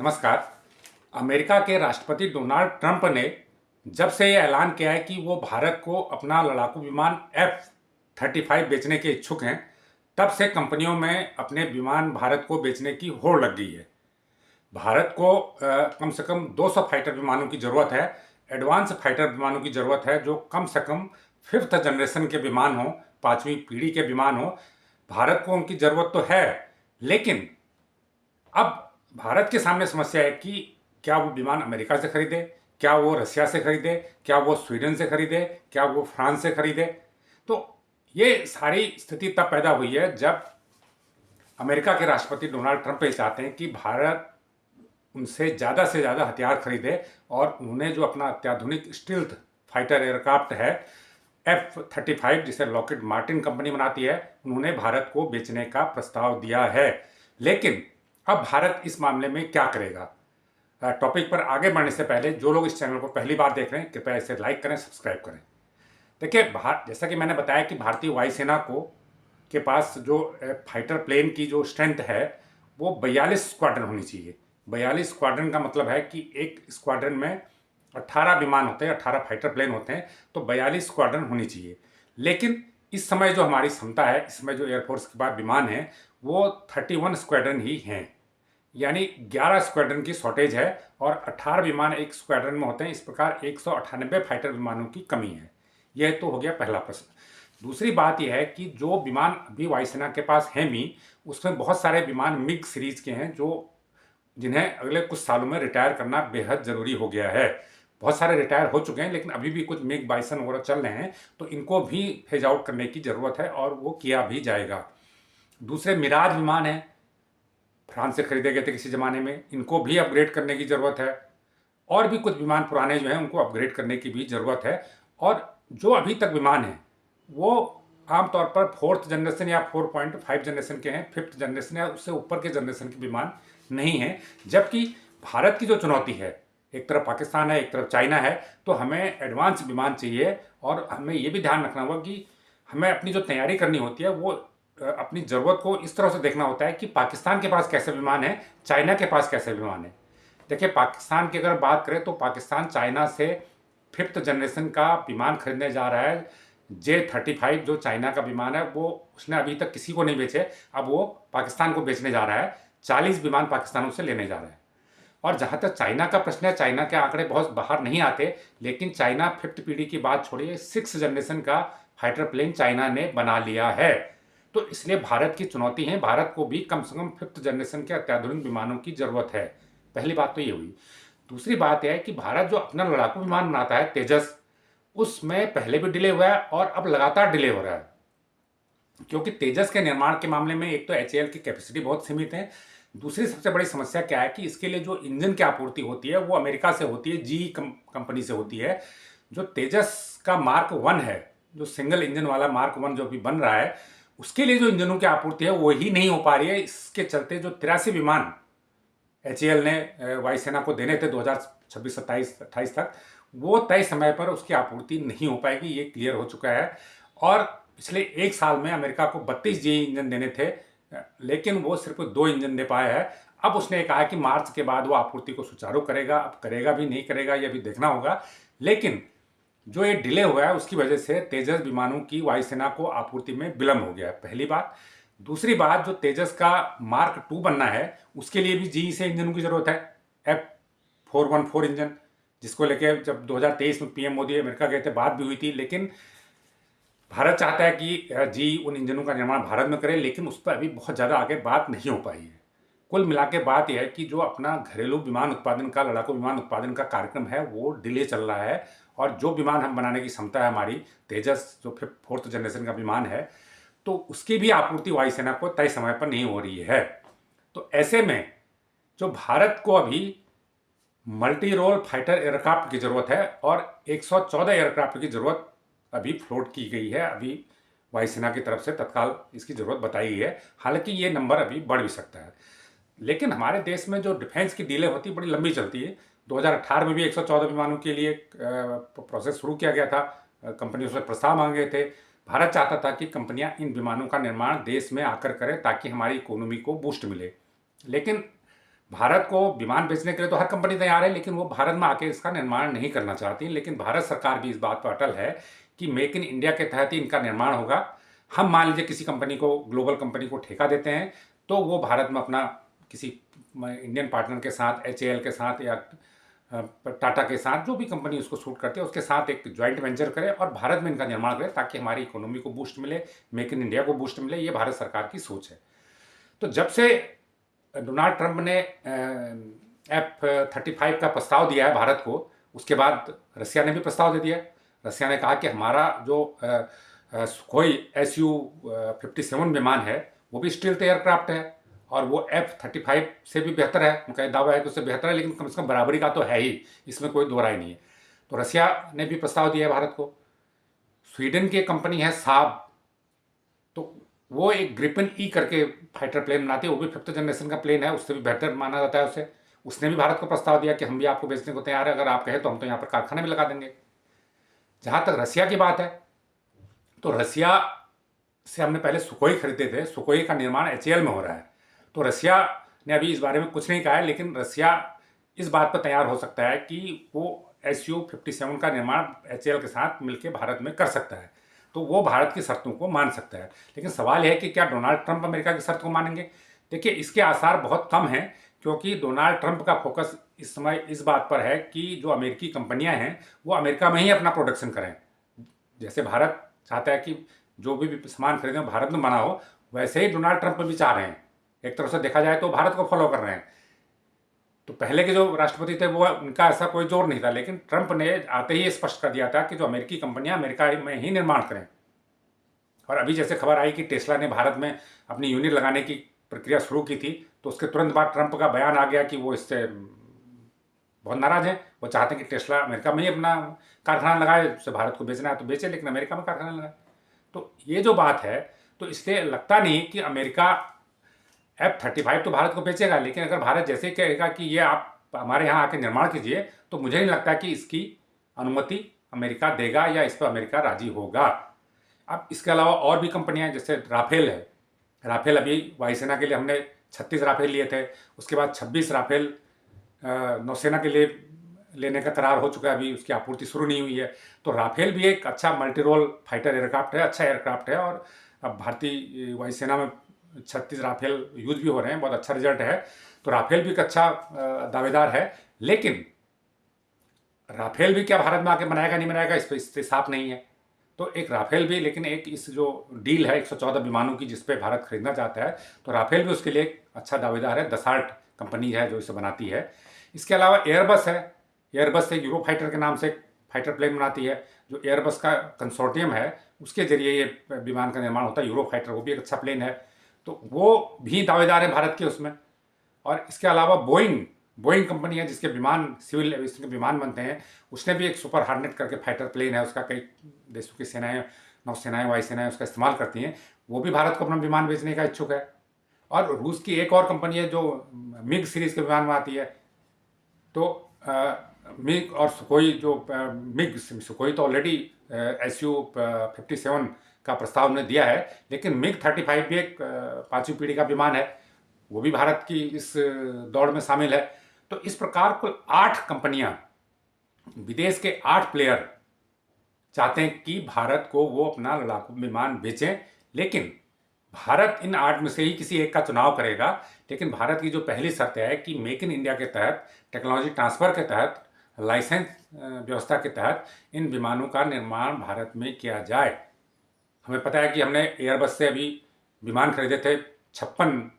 नमस्कार। अमेरिका के राष्ट्रपति डोनाल्ड ट्रंप ने जब से ये ऐलान किया है कि वो भारत को अपना लड़ाकू विमान F-35 बेचने के इच्छुक हैं, तब से कंपनियों में अपने विमान भारत को बेचने की होड़ लग गई है। भारत को कम से कम 200 फाइटर विमानों की ज़रूरत है। एडवांस फाइटर विमानों की ज़रूरत है जो कम से कम 5th जनरेशन के विमान हों, 5वीं पीढ़ी के विमान हों। भारत को उनकी ज़रूरत तो है, लेकिन अब भारत के सामने समस्या है कि क्या वो विमान अमेरिका से खरीदे, क्या वो रशिया से खरीदे, क्या वो स्वीडन से खरीदे, क्या वो फ्रांस से खरीदे। तो ये सारी स्थिति तब पैदा हुई है जब अमेरिका के राष्ट्रपति डोनाल्ड ट्रंप ये चाहते हैं कि भारत उनसे ज़्यादा से ज़्यादा हथियार खरीदे और उन्होंने जो अपना अत्याधुनिक स्टील्थ फाइटर एयरक्राफ्ट है F-35, जिसे लॉकहीड मार्टिन कंपनी बनाती है, उन्होंने भारत को बेचने का प्रस्ताव दिया है। लेकिन अब भारत इस मामले में क्या करेगा? टॉपिक पर आगे बढ़ने से पहले जो लोग इस चैनल को पहली बार देख रहे हैं, कृपया इसे लाइक करें, सब्सक्राइब करें। देखिए, जैसा कि मैंने बताया कि भारतीय वायुसेना को के पास जो फाइटर प्लेन की जो स्ट्रेंथ है वो 42 स्क्वाड्रन होनी चाहिए। 42 स्क्वाड्रन का मतलब है कि एक स्क्वाड्रन में 18 विमान होते हैं, 18 फाइटर प्लेन होते हैं, तो 42 स्क्वाड्रन होनी चाहिए। लेकिन इस समय जो हमारी क्षमता है, इस समय जो एयरफोर्स के पास विमान है वो 31 स्क्वाड्रन ही हैं, यानी 11 स्क्वाड्रन की शॉर्टेज है और 18 विमान एक स्क्वाड्रन में होते हैं। इस प्रकार 198 फाइटर विमानों की कमी है। यह तो हो गया पहला प्रश्न। दूसरी बात यह है कि जो विमान अभी वायुसेना के पास है उसमें बहुत सारे विमान मिग सीरीज के हैं जिन्हें अगले कुछ सालों में रिटायर करना बेहद ज़रूरी हो गया है। बहुत सारे रिटायर हो चुके हैं, लेकिन अभी भी कुछ मिग 22 वगैरह चल रहे हैं, तो इनको भी फेज आउट करने की ज़रूरत है और वो किया भी जाएगा। दूसरे मिराज विमान हैं, फ्रांस से खरीदे गए थे किसी ज़माने में, इनको भी अपग्रेड करने की ज़रूरत है। और भी कुछ विमान पुराने जो हैं उनको अपग्रेड करने की भी ज़रूरत है। और जो अभी तक विमान हैं वो आमतौर पर 4th जनरेशन या 4.5 जनरेशन के हैं, 5th जनरेशन या उससे ऊपर के जनरेशन के विमान नहीं हैं। जबकि भारत की जो चुनौती है, एक तरफ पाकिस्तान है, एक तरफ चाइना है, तो हमें एडवांस विमान चाहिए। और हमें ये भी ध्यान रखना होगा कि हमें अपनी जो तैयारी करनी होती है वो अपनी ज़रूरत को इस तरह से देखना होता है कि पाकिस्तान के पास कैसे विमान है, चाइना के पास कैसे विमान है। देखिए, पाकिस्तान की अगर बात करें तो पाकिस्तान चाइना से 5th जनरेशन का विमान खरीदने जा रहा है। J-35 जो चाइना का विमान है वो उसने अभी तक किसी को नहीं बेचे, अब वो पाकिस्तान को बेचने जा रहा है। 40 विमान पाकिस्तान उससे लेने जा रहा है। और जहाँ तक चाइना का प्रश्न है, चाइना के आंकड़े बहुत बाहर नहीं आते, लेकिन चाइना 5th पीढ़ी की बात छोड़िए, 6th जनरेशन का फाइटर प्लेन चाइना ने बना लिया है। तो इसलिए भारत की चुनौती है, भारत को भी कम से कम 5th जनरेशन के अत्याधुनिक विमानों की ज़रूरत है। पहली बात तो ये हुई। दूसरी बात यह है कि भारत जो अपना लड़ाकू विमान बनाता है तेजस, उसमें पहले भी डिले हुआ है और अब लगातार डिले हो रहा है। क्योंकि तेजस के निर्माण के मामले में एक तो HAL की कैपेसिटी बहुत सीमित है। दूसरी सबसे बड़ी समस्या क्या है कि इसके लिए जो इंजन की आपूर्ति होती है वो अमेरिका से होती है, GE कंपनी से होती है। जो तेजस का मार्क 1 है, जो सिंगल इंजन वाला मार्क 1 जो भी बन रहा है, उसके लिए जो इंजनों की आपूर्ति है वो ही नहीं हो पा रही है। इसके चलते जो 83 विमान HAL ने वायुसेना को देने थे 2026, 27, 28 तक, वो तय समय पर उसकी आपूर्ति नहीं हो पाएगी, ये क्लियर हो चुका है। और पिछले एक साल में अमेरिका को 32 GE इंजन देने थे, लेकिन वो सिर्फ 2 इंजन दे पाया है। अब उसने कहा कि मार्च के बाद वो आपूर्ति को सुचारू करेगा। अब करेगा भी नहीं करेगा ये भी देखना होगा। लेकिन जो ये डिले हुआ है उसकी वजह से तेजस विमानों की वायुसेना को आपूर्ति में विलंब हो गया है, पहली बात। दूसरी बात, जो तेजस का मार्क 2 बनना है उसके लिए भी GE से इंजनों की ज़रूरत है। F414 इंजन, जिसको लेके जब 2023 में PM मोदी अमेरिका गए थे बात भी हुई थी, लेकिन भारत चाहता है कि GE उन इंजनों का निर्माण भारत में करे, लेकिन उस पर अभी बहुत ज़्यादा आगे बात नहीं हो पाई है। कुल मिला के बात यह है कि जो अपना घरेलू विमान उत्पादन का, लड़ाकू विमान उत्पादन का कार्यक्रम है वो डिले चल रहा है। और जो विमान हम बनाने की क्षमता है हमारी, तेजस जो 4th जनरेशन का विमान है, तो उसकी भी आपूर्ति वायुसेना को तय समय पर नहीं हो रही है। तो ऐसे में जो भारत को अभी मल्टी रोल फाइटर एयरक्राफ्ट की ज़रूरत है और 114 एयरक्राफ्ट की ज़रूरत अभी फ्लोट की गई है, अभी वायुसेना की तरफ से तत्काल इसकी ज़रूरत बताई गई है। हालांकि ये नंबर अभी बढ़ भी सकता है, लेकिन हमारे देश में जो डिफेंस की डीलें होती है बड़ी लंबी चलती है। 2018 में भी 114 विमानों के लिए प्रोसेस शुरू किया गया था, कंपनियों से प्रस्ताव मांगे थे। भारत चाहता था कि कंपनियां इन विमानों का निर्माण देश में आकर करें ताकि हमारी इकोनॉमी को बूस्ट मिले, लेकिन भारत को विमान बेचने के लिए तो हर कंपनी तैयार है, लेकिन वो भारत में आके इसका निर्माण नहीं करना चाहती। लेकिन भारत सरकार भी इस बात पर अटल है कि मेक इन इंडिया के तहत ही इनका निर्माण होगा। हम मान लीजिए किसी कंपनी को, ग्लोबल कंपनी को ठेका देते हैं, तो वो भारत में अपना किसी इंडियन पार्टनर के साथ, HAL के साथ या टाटा के साथ, जो भी कंपनी उसको सूट करती है उसके साथ एक ज्वाइंट वेंचर करे और भारत में इनका निर्माण करे, ताकि हमारी इकोनॉमी को बूस्ट मिले, मेक इन इंडिया को बूस्ट मिले। ये भारत सरकार की सोच है। तो जब से डोनाल्ड ट्रंप ने F-35 का प्रस्ताव दिया है भारत को, उसके बाद रसिया ने भी प्रस्ताव दे दिया। रसिया ने कहा कि हमारा जो सुखोई Su-57 विमान है वो भी स्टील्थ एयरक्राफ्ट है और वो F-35 से भी बेहतर है। उनका दावा है कि उससे बेहतर है, लेकिन कम से कम बराबरी का तो है ही, इसमें कोई दो राय नहीं है। तो रसिया ने भी प्रस्ताव दिया है भारत को। स्वीडन की एक कंपनी है साब, तो वो एक ग्रिपन ई करके फाइटर प्लेन बनाती है, वो भी 5th जनरेशन का प्लेन है, उससे भी बेहतर माना जाता है उसे। उसने भी भारत को प्रस्ताव दिया कि हम भी आपको बेचने को तैयार है, अगर आप कहें तो हम तो यहाँ पर कारखाना भी लगा देंगे। जहाँ तक रसिया की बात है, तो रसिया से हमने पहले सुखोई खरीदे थे। सुखोई का निर्माण HAL में हो रहा है। तो रसिया ने अभी इस बारे में कुछ नहीं कहा है, लेकिन रसिया इस बात पर तैयार हो सकता है कि वो Su-57 का निर्माण HAL के साथ मिलकर भारत में कर सकता है। तो वो भारत की शर्तों को मान सकता है। लेकिन सवाल है कि क्या डोनाल्ड ट्रंप अमेरिका की शर्त को मानेंगे? देखिए, इसके आसार बहुत कम हैं, क्योंकि डोनाल्ड ट्रंप का फोकस इस समय इस बात पर है कि जो अमेरिकी कंपनियां हैं वो अमेरिका में ही अपना प्रोडक्शन करें। जैसे भारत चाहता है कि जो भी सामान खरीदें भारत में बना हो, वैसे ही डोनाल्ड ट्रंप भी चाह रहे हैं। एक तरफ से देखा जाए तो भारत को फॉलो कर रहे हैं। तो पहले के जो राष्ट्रपति थे वो, उनका ऐसा कोई जोर नहीं था, लेकिन ट्रंप ने आते ही स्पष्ट कर दिया था कि जो अमेरिकी कंपनियां अमेरिका में ही निर्माण करें। और अभी जैसे खबर आई कि टेस्ला ने भारत में अपनी यूनिट लगाने की प्रक्रिया शुरू की थी, तो उसके तुरंत बाद ट्रंप का बयान आ गया कि वो इससे बहुत नाराज हैं। वो चाहते हैं कि टेस्ला अमेरिका में ही अपना कारखाना लगाए, उससे भारत को बेचना है तो बेचे, लेकिन अमेरिका में कारखाना लगाए। तो ये जो बात है, तो इसलिए लगता नहीं कि अमेरिका F-35 तो भारत को बेचेगा, लेकिन अगर भारत जैसे ही कहेगा कि ये आप हमारे यहाँ आके निर्माण कीजिए, तो मुझे नहीं लगता कि इसकी अनुमति अमेरिका देगा या इस पर अमेरिका राजी होगा। अब इसके अलावा और भी कंपनियां हैं, जैसे राफेल है। राफेल अभी वायुसेना के लिए हमने 36 राफेल लिए थे, उसके बाद 26 राफेल नौसेना के लिए लेने का करार हो चुका है, अभी उसकी आपूर्ति शुरू नहीं हुई है। तो राफेल भी एक अच्छा मल्टी रोल फाइटर एयरक्राफ्ट है, अच्छा एयरक्राफ्ट है, और अब भारतीय वायुसेना में 36 राफेल यूज भी हो रहे हैं, बहुत अच्छा रिजल्ट है। तो राफेल भी एक अच्छा दावेदार है, लेकिन राफेल भी क्या भारत में आके बनाएगा नहीं बनाएगा, इस पर साफ नहीं है। तो एक राफेल भी, लेकिन एक इस जो डील है 114 विमानों की जिस पे भारत खरीदना चाहता है, तो राफेल भी उसके लिए एक अच्छा दावेदार है। दसाल्ट कंपनी है जो इसे बनाती है। इसके अलावा एयरबस है। एयरबस एक यूरो फाइटर के नाम से फाइटर प्लेन बनाती है, जो एयरबस का कंसोर्टियम है, उसके जरिए ये विमान का निर्माण होता है। यूरो फाइटर वो भी एक अच्छा प्लेन है, तो वो भी दावेदार है भारत के उसमें। और इसके अलावा बोइंग कंपनी है, जिसके विमान सिविल एविएशन के विमान बनते हैं, उसने भी एक सुपर हार्नेट करके फाइटर प्लेन है, उसका कई देशों की सेनाएं, नौसेनाएं, वायुसेनाएं उसका इस्तेमाल करती हैं। वो भी भारत को अपना विमान बेचने का इच्छुक है। और रूस की एक और कंपनी है जो मिग सीरीज के विमान बनाती है। तो मिग और सुखोई, जो मिग सुखोई तो ऑलरेडी Su-57 का प्रस्ताव उन्होंने दिया है, लेकिन MiG-35 भी एक 5वीं पीढ़ी का विमान है, वो भी भारत की इस दौड़ में शामिल है। तो इस प्रकार कुल 8 कंपनियां, विदेश के 8 प्लेयर चाहते हैं कि भारत को वो अपना लड़ाकू विमान बेचें। लेकिन भारत इन 8 में से ही किसी एक का चुनाव करेगा। लेकिन भारत की जो पहली शर्त है कि मेक इन इंडिया के तहत, टेक्नोलॉजी ट्रांसफ़र के तहत, लाइसेंस व्यवस्था के तहत इन विमानों का निर्माण भारत में किया जाए। हमें पता है कि हमने एयरबस से अभी विमान खरीदे थे, 56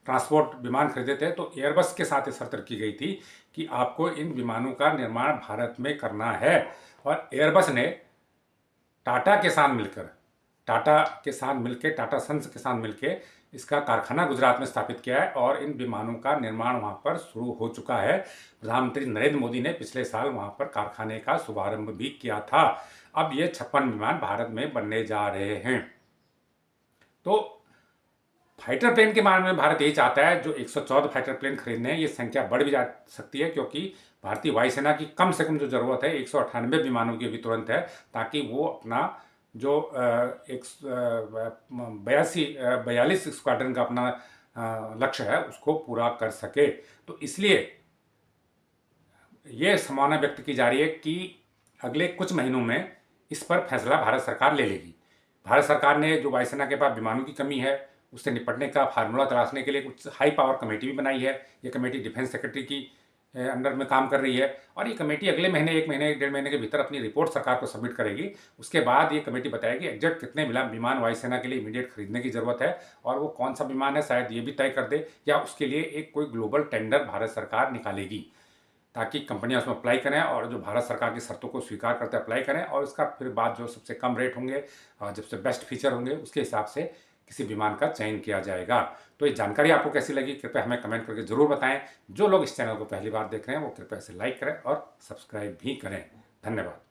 ट्रांसपोर्ट विमान खरीदे थे। तो एयरबस के साथ ये शर्त रखी गई थी कि आपको इन विमानों का निर्माण भारत में करना है। और एयरबस ने टाटा के साथ मिलकर, टाटा सन्स के साथ मिलकर इसका कारखाना गुजरात में स्थापित किया है, और इन विमानों का निर्माण वहाँ पर शुरू हो चुका है। प्रधानमंत्री नरेंद्र मोदी ने पिछले साल वहाँ पर कारखाने का शुभारंभ भी किया था। अब ये 56 विमान भारत में बनने जा रहे हैं। तो फाइटर प्लेन के मामले में भारत यही चाहता है, जो 114 फाइटर प्लेन खरीदने हैं, ये संख्या बढ़ भी जा सकती है, क्योंकि भारतीय वायुसेना की कम से कम जो ज़रूरत है 198 विमानों की भी तुरंत है, ताकि वो अपना जो 42 स्क्वाड्रन का अपना लक्ष्य है उसको पूरा कर सके। तो इसलिए ये संभावना व्यक्त की जा रही है कि अगले कुछ महीनों में इस पर फैसला भारत सरकार ले लेगी। भारत सरकार ने जो वायुसेना के पास विमानों की कमी है उससे निपटने का फार्मूला तलाशने के लिए कुछ हाई पावर कमेटी भी बनाई है। ये कमेटी डिफेंस सेक्रेटरी की अंडर में काम कर रही है और ये कमेटी अगले महीने, 1 महीने 1.5 महीने के भीतर अपनी रिपोर्ट सरकार को सबमिट करेगी। उसके बाद ये कमेटी बताएगी एग्जैक्ट कितने विमान वायुसेना के लिए इमीडिएट खरीदने की जरूरत है और वो कौन सा विमान है शायद ये भी तय कर दे, या उसके लिए एक कोई ग्लोबल टेंडर भारत सरकार निकालेगी ताकि कंपनियां उसमें अप्लाई करें और जो भारत सरकार की शर्तों को स्वीकार करते अप्लाई करें और इसका फिर बाद जो सबसे कम रेट होंगे और सबसे बेस्ट फीचर होंगे उसके हिसाब से किसी विमान का चयन किया जाएगा। तो ये जानकारी आपको कैसी लगी कृपया हमें कमेंट करके ज़रूर बताएं। जो लोग इस चैनल को पहली बार देख रहे हैं वो कृपया इसे लाइक करें और सब्सक्राइब भी करें। धन्यवाद।